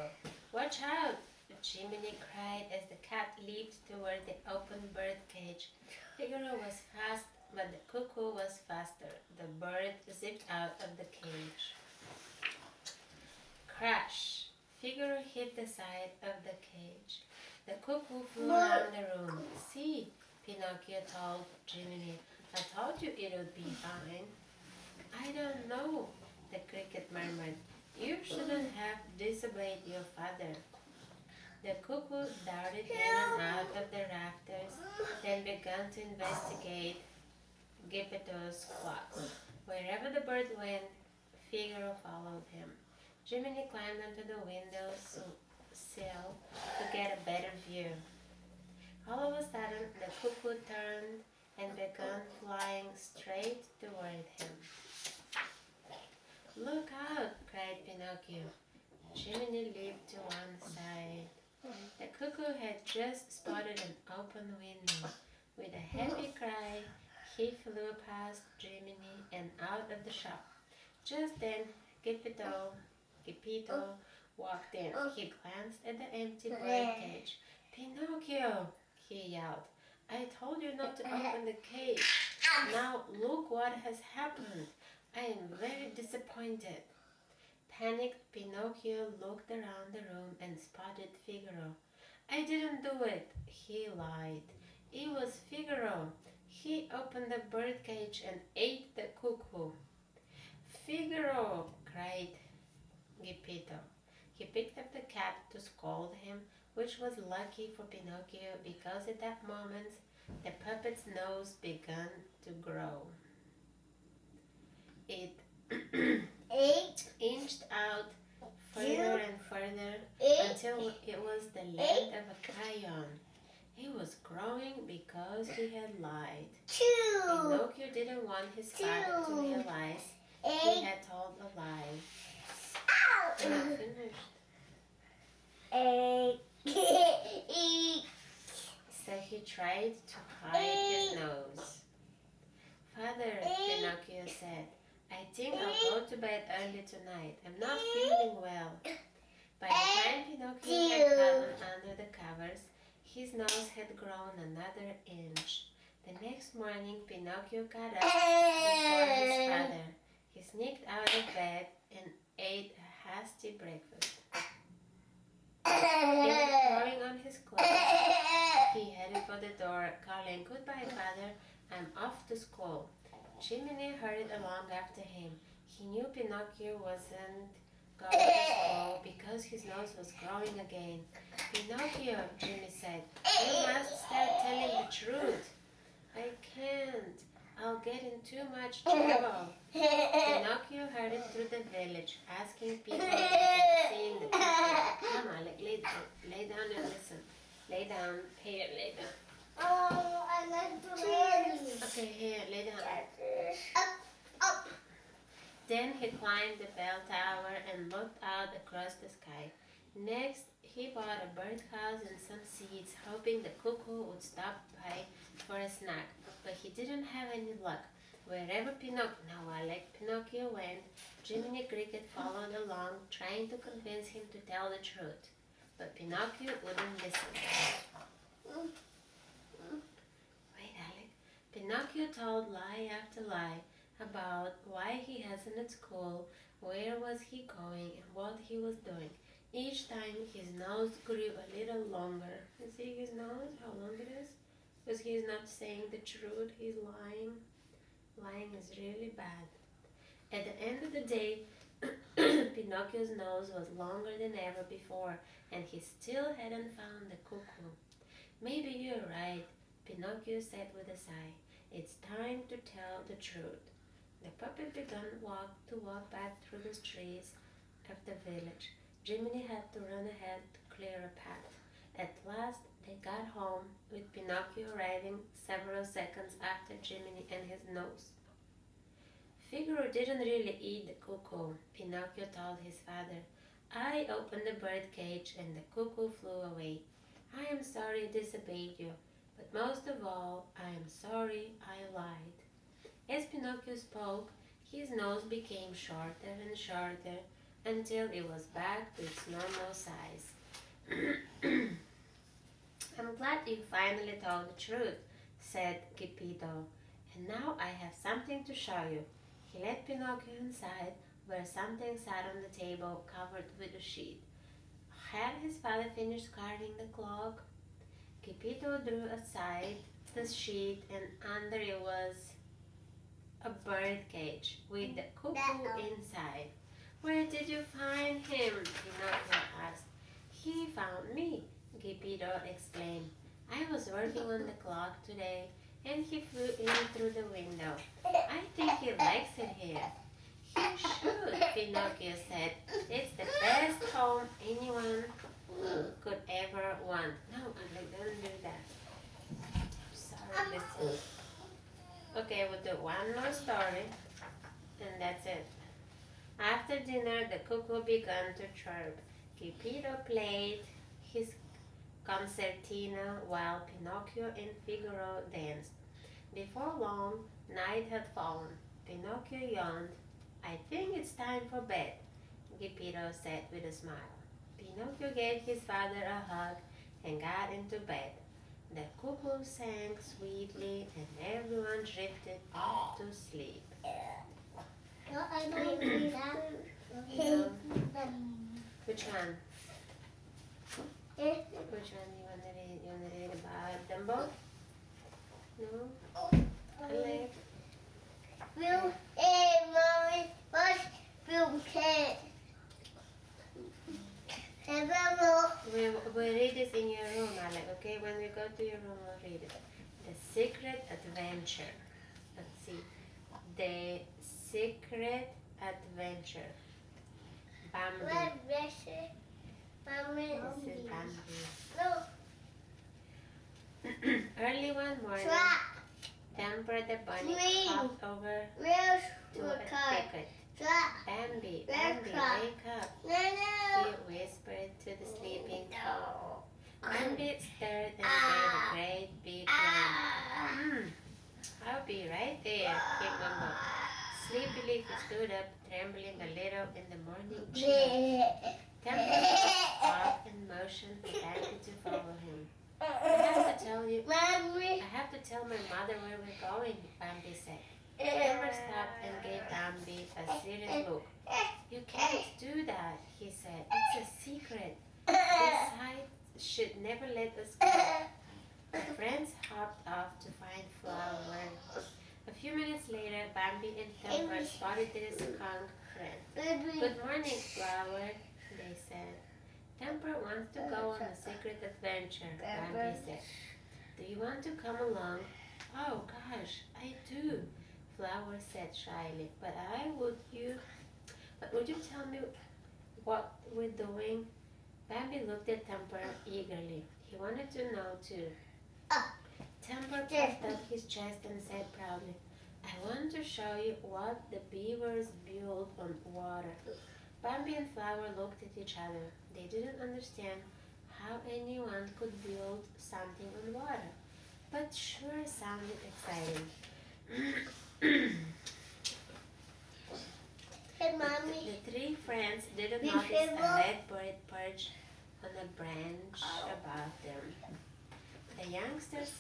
Figaro. Watch out! Jiminy cried as the cat leaped toward the open bird cage. Figaro was fast, but the cuckoo was faster. The bird zipped out of the cage. Crash! Figaro hit the side of the cage. The cuckoo flew around the room. See, Pinocchio told Jiminy, I told you it would be fine. I don't know, the cricket murmured. You shouldn't have disobeyed your father. The cuckoo darted in and out of the rafters, then began to investigate Geppetto's clock. Wherever the bird went, Figaro followed him. Jiminy climbed onto the window sill to get a better view. All of a sudden, the cuckoo turned and began flying straight toward him. Look out! Cried Pinocchio. Jiminy leaped to one side. The cuckoo had just spotted an open window. With a happy cry, he flew past Jiminy and out of the shop. Just then, Geppetto walked in. He glanced at the empty bird cage. Pinocchio, he yelled. I told you not to open the cage. Now look what has happened. I am very disappointed. Panicked, Pinocchio looked around the room and spotted Figaro. I didn't do it, he lied. It was Figaro. He opened the bird cage and ate the cuckoo. Figaro, cried Geppetto. He picked up the cat to scold him, which was lucky for Pinocchio because at that moment the puppet's nose began to grow. It inched out further and further until it was the length of a crayon. He was growing because he had lied. Pinocchio didn't want his father to realize he had told a lie. I'm not finished. So he tried to hide his nose. Father, Pinocchio said, I think I'll go to bed early tonight. I'm not feeling well. By the time Pinocchio had gotten under the covers, his nose had grown another inch. The next morning, Pinocchio got up before his father. He sneaked out of bed and ate a hasty breakfast. Then, throwing on his clothes, he headed for the door, calling, Goodbye, father, I'm off to school. Jiminy hurried along after him. He knew Pinocchio wasn't going to school because his nose was growing again. Pinocchio, Jimmy said, you must start telling the truth. I can't. I'll get in too much trouble. Pinocchio hurried through the village, asking people if they'd seen the cuckoo. Come on, lay down and listen. Lay down. Here, lay down. Oh, I like to lay. Okay, here, lay down. Up. Then he climbed the bell tower and looked out across the sky. Next, he bought a birdhouse and some seeds, hoping the cuckoo would stop by for a snack. But he didn't have any luck. Wherever Pinocchio went, Jiminy Cricket followed along, trying to convince him to tell the truth. But Pinocchio wouldn't listen. Wait, Alec. Pinocchio told lie after lie about why he wasn't at school, where was he going, and what he was doing. Each time his nose grew a little longer. You see his nose, how long it is? Because he's not saying the truth, he's lying. Lying is really bad. At the end of the day, Pinocchio's nose was longer than ever before, and he still hadn't found the cuckoo. Maybe you're right, Pinocchio said with a sigh. It's time to tell the truth. The puppet began to walk back through the streets of the village. Jiminy had to run ahead to clear a path. At last, they got home, with Pinocchio arriving several seconds after Jiminy and his nose. Figaro didn't really eat the cuckoo, Pinocchio told his father. I opened the bird cage and the cuckoo flew away. I am sorry I disobeyed you, but most of all, I am sorry I lied. As Pinocchio spoke, his nose became shorter and shorter until it was back to its normal size. I'm glad you finally told the truth, said Geppetto. And now I have something to show you. He led Pinocchio inside, where something sat on the table covered with a sheet. Had his father finished carving the clock? Geppetto drew aside the sheet, and under it was a bird cage with the cuckoo inside. Where did you find him? Pinocchio asked. He found me, Geppetto explained. I was working on the clock today, and he flew in through the window. I think he likes it here. He should, Pinocchio said. It's the best home anyone could ever want. No, don't do that. I'm sorry, listen. Okay, we'll do one more story, and that's it. After dinner, the cuckoo began to chirp. Geppetto played his concertina while Pinocchio and Figaro danced. Before long, night had fallen. Pinocchio yawned. I think it's time for bed, Geppetto said with a smile. Pinocchio gave his father a hug and got into bed. The cuckoo sang sweetly and everyone drifted off to sleep. No, I don't do that. Which one? Which one you want to read? You want to read about Dumbo? No? Alec? Mommy, what's Bill Cat? We'll read this in your room, Alec, okay? When we go to your room, we'll read it. The Secret Adventure. Let's see. The Secret Adventure. Bambi. This is Bambi. No. Early one morning, Temper the bunny hopped over Where's to your a car? thicket. Bambi, Bambi, wake up, he whispered to the sleeping dog. Bambi stirred and gave a great big yawn. I'll be right there, he mumbled. Sleepily he stood up, trembling a little in the morning chill. Temper looked off and motioned for Bambi to follow him. I have to tell my mother where we're going, Bambi said. Temper stopped and gave Bambi a serious look. You can't do that, he said. It's a secret. Besides, should never let us go. The friends hopped off to find Flower. A few minutes later, Bambi and Temper spotted their skunk friend. Good morning, Flower, they said. Temper wants to go on a secret adventure, Bambi said. Do you want to come along? Oh gosh, I do, Flower said shyly. But would you tell me what we're doing? Bambi looked at Temper eagerly. He wanted to know too. Temper puffed up his chest and said proudly, I want to show you what the beavers build on water. Bambi and Flower looked at each other. They didn't understand how anyone could build something on water, but sure sounded exciting. Hey, Mommy. The three friends didn't notice a red bird perched on a branch above them. The youngsters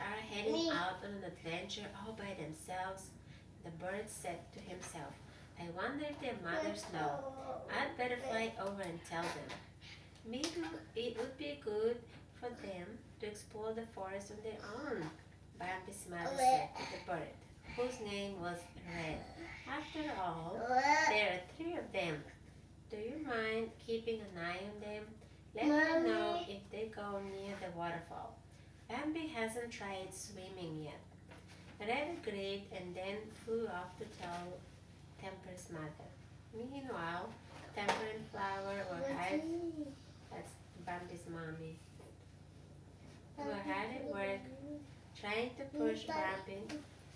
are heading out on an adventure all by themselves, the bird said to himself. I wonder if their mothers know. I'd better fly over and tell them. Maybe it would be good for them to explore the forest on their own, Bambi's mother said to the bird, whose name was Red. After all, there are three of them. Do you mind keeping an eye on them? Let me know if they go near the waterfall. Bambi hasn't tried swimming yet. Red agreed and then flew off to tell Temper's mother. Meanwhile, Temper and Flower were hard. That's Bambi's mommy. Were hard at work trying to push Bambi.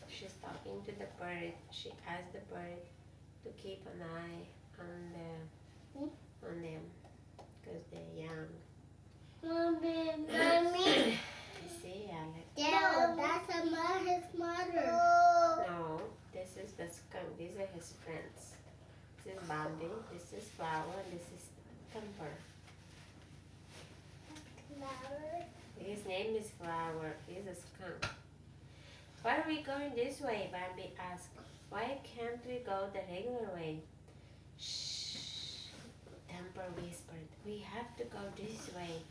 She's talking to the bird. She asked the bird to keep an eye on them because they're young. Mommy. I see, Alex. No, that's his mother. No, this is the skunk. These are his friends. is Bambi, this is Flower, and this is Temper. Flower. His name is Flower. He's a skunk. Why are we going this way? Bambi asked. Why can't we go the regular way? Shh, Temper whispered. We have to go this way.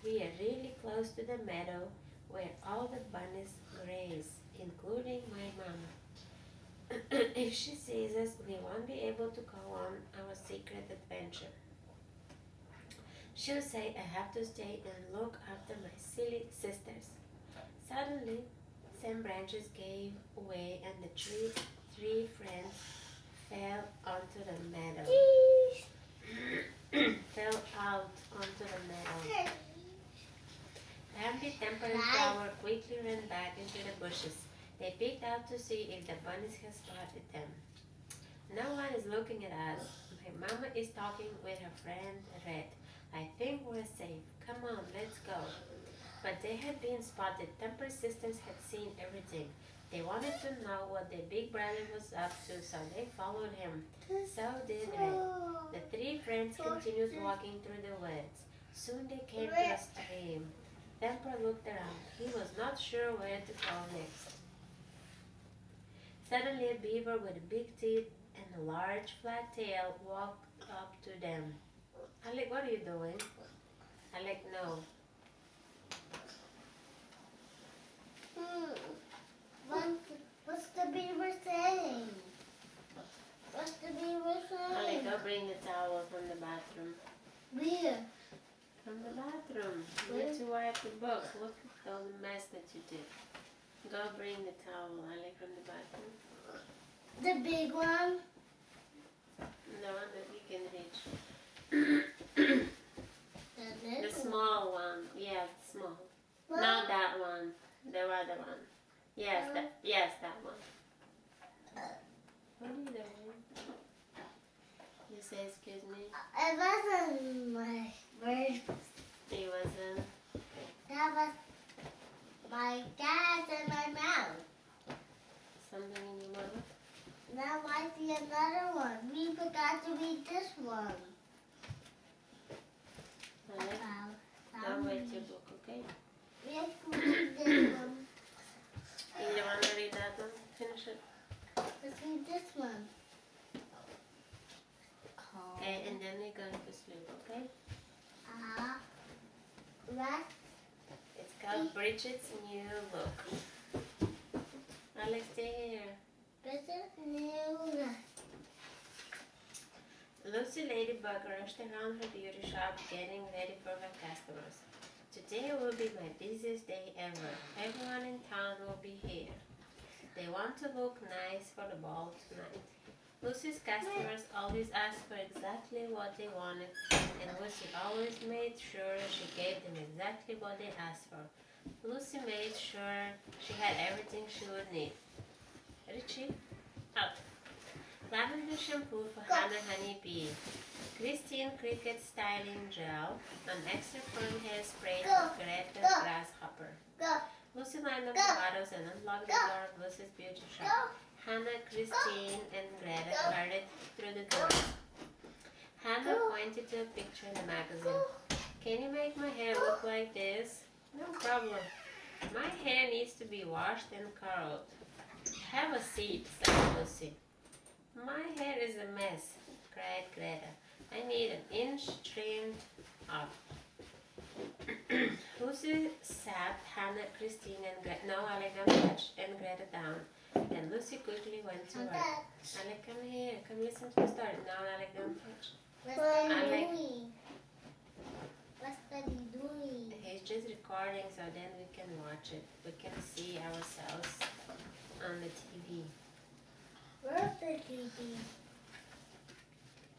We are really close to the meadow where all the bunnies graze, including my mama. If she sees us, we won't be able to go on our secret adventure. She'll say I have to stay and look after my silly sisters. Suddenly, some branches gave way and the three friends fell onto the meadow. Fell out onto the meadow. Bambi, Temper, and Flower quickly ran back into the bushes. They peeked out to see if the bunnies had spotted them. No one is looking at us. My mama is talking with her friend Red. I think we're safe. Come on, let's go. But they had been spotted. Temper's sisters had seen everything. They wanted to know what their big brother was up to, so they followed him. So did Red. The three friends continued walking through the woods. Soon they came to a stream. Temper looked around. He was not sure where to go next. Suddenly a beaver with big teeth and a large flat tail walked up to them. Alec, what are you doing? Alec, no. What's the beaver saying? What's the beaver Alec, saying? go bring the towel from the bathroom. Where? From the bathroom. You need to wipe the book. Look at all the mess that you did. Go bring the towel, Alec, from the bathroom. The big one? The one that you can reach. The small one. Yes, small. Not that one. The other one. Yes, that one. What are you doing? You say excuse me? It wasn't my word. It wasn't. That was my gas in my mouth. Something in your mouth? Now I see another one. We forgot to read this one. Alec, don't wait your book, okay? We have to read this one. You want to read that one? Finish it. Let's read this one. Okay, and then we're going to sleep, okay? Right. It's called Bridget's New Look. Alex, stay here. This is new. Lucy Ladybug rushed around her beauty shop getting ready for her customers. Today will be my busiest day ever. Everyone in town will be here. They want to look nice for the ball tonight. Lucy's customers always asked for exactly what they wanted, and Lucy always made sure she gave them exactly what they asked for. Lucy made sure she had everything she would need. Richie, out. Lavender shampoo for Hannah Honeybee. Christine Cricket styling gel. An extra firm hairspray for Greta Grasshopper. Go. Lucy lined up the bottles and unlocked the door of Lucy's beauty shop. Hannah, Christine, and Greta hurried through the doors. Hannah pointed to a picture in the magazine. Can you make my hair look like this? No problem. My hair needs to be washed and curled. Have a seat, said Lucy. My hair is a mess, cried Greta. I need an inch trimmed up. Lucy sat Hannah, Christine, and Greta. No, Alec, don't touch. And Greta down. And Lucy quickly went to work. Alec, come here. Come listen to the story. No, Alec, don't touch. What's Daddy doing? What's Daddy doing? He's just recording so then we can watch it. We can see ourselves on the TV. Where's the TV?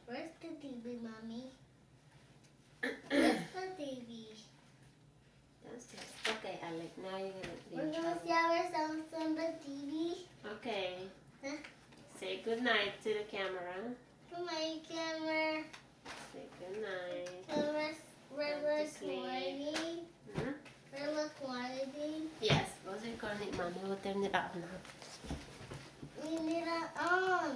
Where's the TV, Mommy? Where's the TV? Downstairs. Okay, Alec, now you're gonna be We're in gonna trouble. see ourselves on the TV. Okay. Huh? Say good night to the camera. To my camera. Say good night. We're to sleep. recording. Hmm? We're recording. Yes, was recording. Mommy will turn it off now. We need it on.